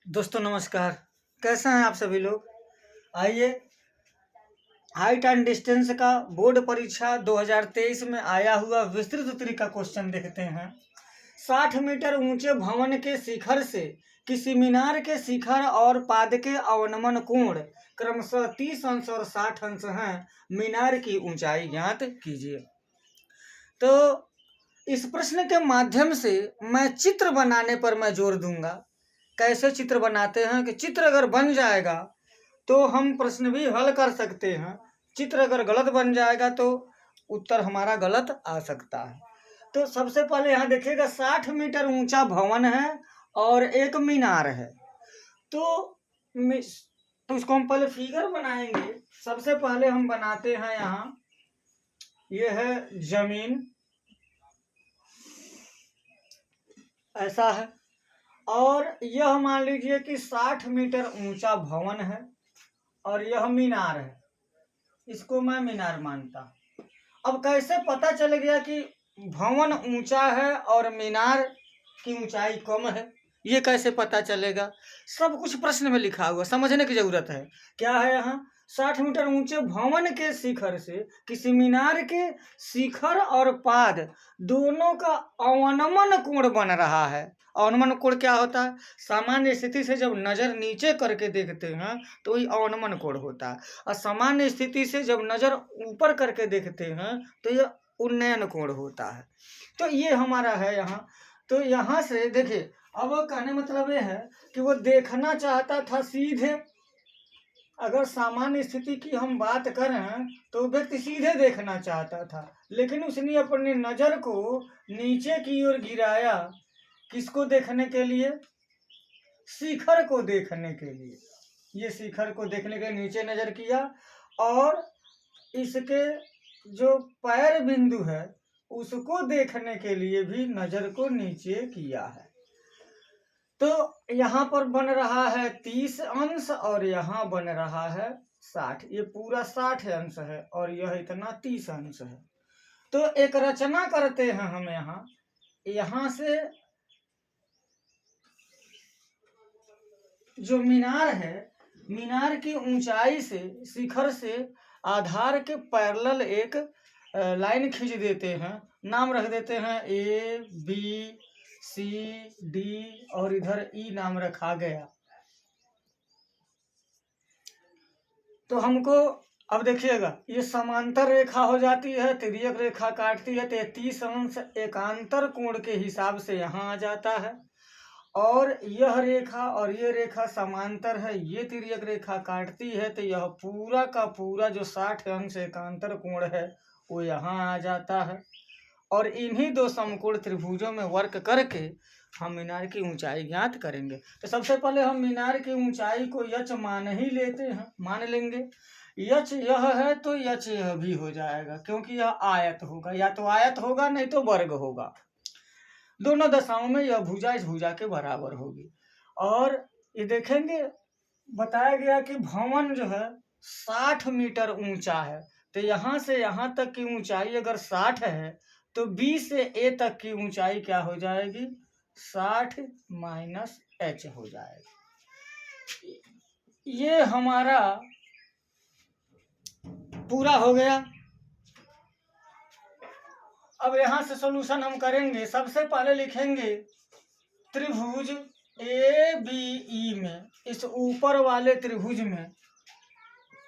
दोस्तों नमस्कार। कैसे हैं आप सभी लोग। आइए हाइट एंड डिस्टेंस का बोर्ड परीक्षा 2023 में आया हुआ विस्तृत उत्तरी का क्वेश्चन देखते हैं। 60 मीटर ऊंचे भवन के शिखर से किसी मीनार के शिखर और पाद के अवनमन कोण क्रमशः 30 अंश और 60 अंश हैं। मीनार की ऊंचाई ज्ञात कीजिए। तो इस प्रश्न के माध्यम से मैं चित्र बनाने पर मैं जोर दूंगा। कैसे चित्र बनाते हैं कि चित्र अगर बन जाएगा तो हम प्रश्न भी हल कर सकते हैं। चित्र अगर गलत बन जाएगा तो उत्तर हमारा गलत आ सकता है। तो सबसे पहले यहाँ देखिएगा 60 मीटर ऊंचा भवन है और एक मीनार है। तो इसको हम पहले फिगर बनाएंगे। सबसे पहले हम बनाते हैं यहाँ, ये है जमीन, ऐसा है। और यह मान लीजिए कि 60 मीटर ऊंचा भवन है और यह मीनार है। इसको मैं मीनार मानता। अब कैसे पता चल गया कि भवन ऊंचा है और मीनार की ऊंचाई कम है? ये कैसे पता चलेगा? सब कुछ प्रश्न में लिखा हुआ, समझने की जरूरत है। क्या है यहाँ? 60 मीटर ऊंचे भवन के शिखर से किसी मीनार के शिखर और पाद दोनों का अवनमन कोण बन रहा है। अवनमन कोण क्या होता है? सामान्य स्थिति से जब नजर नीचे करके देखते हैं तो वही अवनमन कोण होता है, और सामान्य स्थिति से जब नजर ऊपर करके देखते हैं तो यह उन्नयन कोण होता है। तो ये हमारा है यहाँ। तो यहाँ से देखिए, अब कहने मतलब ये है कि वो देखना चाहता था सीधे। अगर सामान्य स्थिति की हम बात करें तो व्यक्ति सीधे देखना चाहता था, लेकिन उसने अपनी नजर को नीचे की ओर गिराया। किसको देखने के लिए? शिखर को देखने के लिए। ये शिखर को देखने के नीचे नजर किया और इसके जो पैर बिंदु है उसको देखने के लिए भी नजर को नीचे किया है। तो यहाँ पर बन रहा है 30 अंश और यहाँ बन रहा है 60। ये पूरा 60 अंश है और यह इतना 30 अंश है। तो एक रचना करते हैं हम यहाँ से जो मीनार है, मीनार की ऊंचाई से शिखर से आधार के पैरेलल एक लाइन खींच देते हैं। नाम रख देते हैं ABCD और इधर E नाम रखा गया। तो हमको अब देखिएगा, ये समांतर रेखा हो जाती है, तिर्यक रेखा काटती है, तो 30 अंश एकांतर कोण के हिसाब से यहाँ आ जाता है। और यह रेखा और ये रेखा समांतर है, ये तिर्यक रेखा काटती है, तो यह पूरा का पूरा जो 60 अंश एकांतर कोण है वो यहाँ आ जाता है। और इन्हीं दो समकोण त्रिभुजों में वर्क करके हम मीनार की ऊंचाई ज्ञात करेंगे। तो सबसे पहले हम मीनार की ऊंचाई को यच मान ही लेते हैं, मान लेंगे। यच यह है तो यच यह भी हो जाएगा, क्योंकि यह आयत होगा, या तो आयत होगा नहीं तो वर्ग होगा। दोनों दशाओं में यह भुजा इस भुजा के बराबर होगी। और ये देखेंगे बताया गया कि भवन जो है 60 मीटर ऊंचा है, तो यहाँ से यहाँ तक की ऊंचाई अगर 60 है तो B से A तक की ऊंचाई क्या हो जाएगी? 60 माइनस H हो जाएगी। ये हमारा पूरा हो गया। अब यहाँ से सॉल्यूशन हम करेंगे। सबसे पहले लिखेंगे त्रिभुज ABE में, इस ऊपर वाले त्रिभुज में,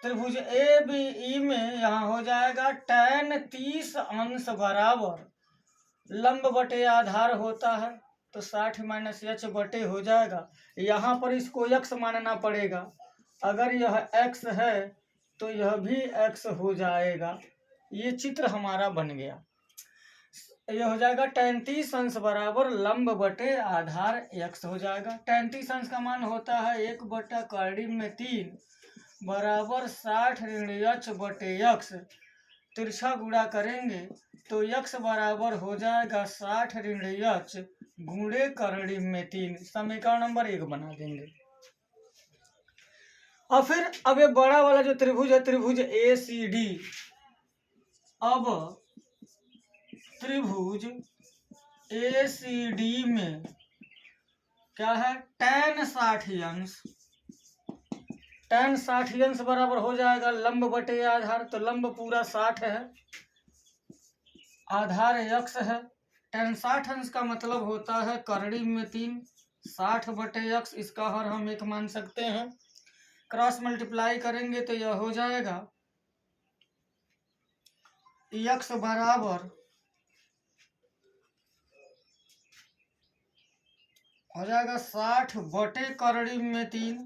त्रिभुज ABE में यहाँ हो जाएगा tan 30 अंश बराबर लंब बटे आधार होता है, तो 60 माइनस H बटे हो जाएगा। यहाँ पर इसको x मानना पड़ेगा। अगर यह x है तो यह भी x हो जाएगा। ये चित्र हमारा बन गया। यह हो जाएगा tan 30 अंश बराबर लंब बटे आधार x हो जाएगा। tan 30 अंश का मान होता है 1 बटा कर्ड़ी में 3 बराबर 60 ऋण h बटे x। तिरछा गुणा करेंगे तो x बराबर हो जाएगा 60 ऋण h गुणे कर्ड़ी में 3। समीकरण नंबर 1 बना देंगे। और फिर अब ये बड़ा वाला जो त्रिभुज है, त्रिभुज ACD, अब त्रिभुज ACD में क्या है, tan 60 अंश। tan 60 अंश बराबर हो जाएगा लंब बटे आधार, तो लंब पूरा 60 है, आधार x है। tan 60 अंश का मतलब होता है करड़ी में 3, 60 बटे x, इसका हर हम 1 मान सकते हैं। क्रॉस मल्टीप्लाई करेंगे तो यह हो जाएगा x बराबर हो जाएगा 60 बटे करड़ी में 3,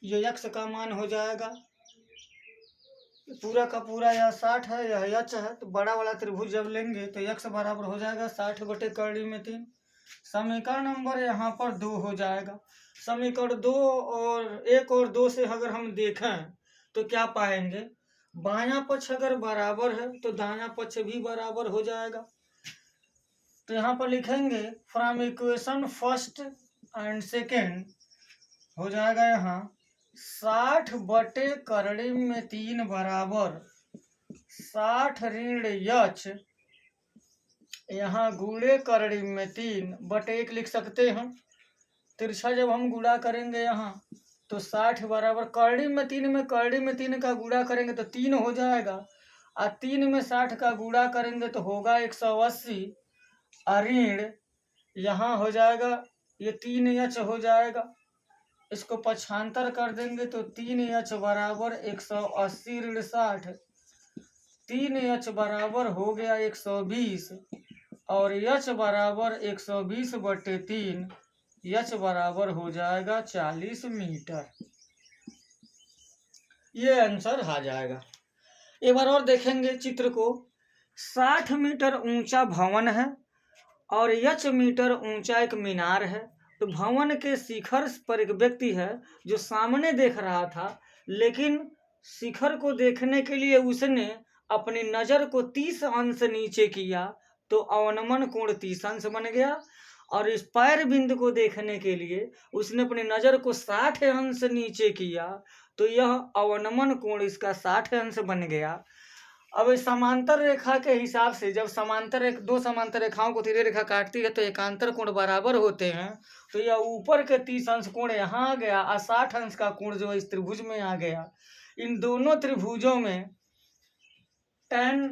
ये x का मान हो जाएगा। पूरा का पूरा यह 60 है, यह h है, तो बड़ा वाला त्रिभुज जब लेंगे तो x बराबर हो जाएगा 60 बटे करड़ी में 3। समीकरण नंबर यहाँ पर 2 हो जाएगा। समीकरण 2 और 1 और 2 से अगर हम देखें तो क्या पाएंगे, बायां पक्ष अगर बराबर है तो दायां पक्ष भी बराबर हो जाएगा। तो यहाँ पर लिखेंगे from equation first and second हो जाएगा यहाँ 60 बटे करड़ी में 3 बराबर 60 ऋण h, यहाँ गुणे करड़ी में 3 बटे 1 लिख सकते हैं। तिरछा जब हम गुणा करेंगे यहाँ तो 60 बराबर करड़ी में 3 का गुणा करेंगे तो 3 हो जाएगा, और 3 में 60 का गुणा करेंगे तो होगा 180, ऋण यहाँ हो जाएगा ये 3h हो जाएगा। इसको पक्षांतर कर देंगे तो 3h बराबर 180 ऋण 60, 3h बराबर हो गया 120, और h बराबर 120 बटे 3, h बराबर हो जाएगा 40 मीटर। ये आंसर आ जाएगा। एक बार और देखेंगे चित्र को। 60 मीटर ऊंचा भवन है और h मीटर ऊंचा एक मीनार है। तो भवन के शिखर पर एक व्यक्ति है जो सामने देख रहा था, लेकिन शिखर को देखने के लिए उसने अपनी नजर को 30 अंश नीचे किया तो अवनमन कोण 30 अंश बन गया, और इस पैर बिंदु को देखने के लिए उसने अपनी नजर को 60 अंश नीचे किया तो यह अवनमन कोण इसका 60 अंश बन गया। अब इस समांतर रेखा के हिसाब से जब दो समांतर रेखाओं को तिरछी रेखा काटती है तो एकांतर कोण बराबर होते हैं, तो यह ऊपर के 30 अंश कोण यहाँ आ गया और 60 अंश का कोण जो इस त्रिभुज में आ गया। इन दोनों त्रिभुजों में tan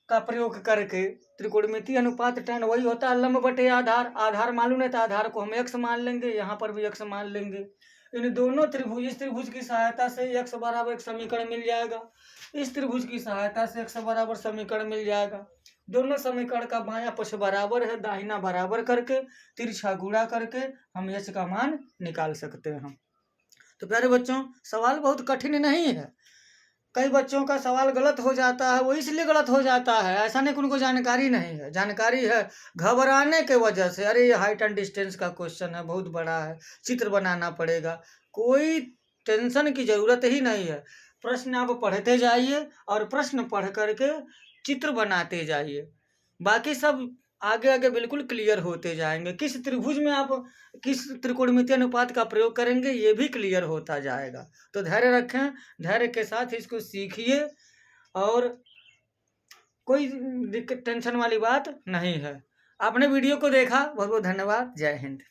का प्रयोग करके त्रिकोणमितीय अनुपात tan वही होता है लंब बटे आधार। आधार मालूम है तो आधार को हम x मान लेंगे, यहाँ पर भी x मान लेंगे। इन दोनों त्रिभुज, इस त्रिभुज की सहायता से x बराबर एक समीकरण मिल जाएगा, इस त्रिभुज की सहायता से x बराबर समीकरण मिल जाएगा। दोनों समीकरण का बायां पक्ष बराबर है, दाहिना बराबर करके तिरछा गुणा करके हम h का मान निकाल सकते हैं। तो प्यारे बच्चों, सवाल बहुत कठिन नहीं है। कई बच्चों का सवाल गलत हो जाता है, वो इसलिए गलत हो जाता है, ऐसा नहीं कि उनको जानकारी नहीं है, जानकारी है, घबराने के वजह से। अरे ये हाइट एंड डिस्टेंस का क्वेश्चन है, बहुत बड़ा है, चित्र बनाना पड़ेगा। कोई टेंशन की जरूरत ही नहीं है। प्रश्न आप पढ़ते जाइए और प्रश्न पढ़ करके चित्र बनाते जाइए, बाकी सब आगे आगे बिल्कुल क्लियर होते जाएंगे। किस त्रिभुज में आप किस त्रिकोणमितीय अनुपात का प्रयोग करेंगे ये भी क्लियर होता जाएगा। तो धैर्य रखें, धैर्य के साथ इसको सीखिए, और कोई दिक्कत टेंशन वाली बात नहीं है। आपने वीडियो को देखा, बहुत बहुत धन्यवाद। जय हिंद।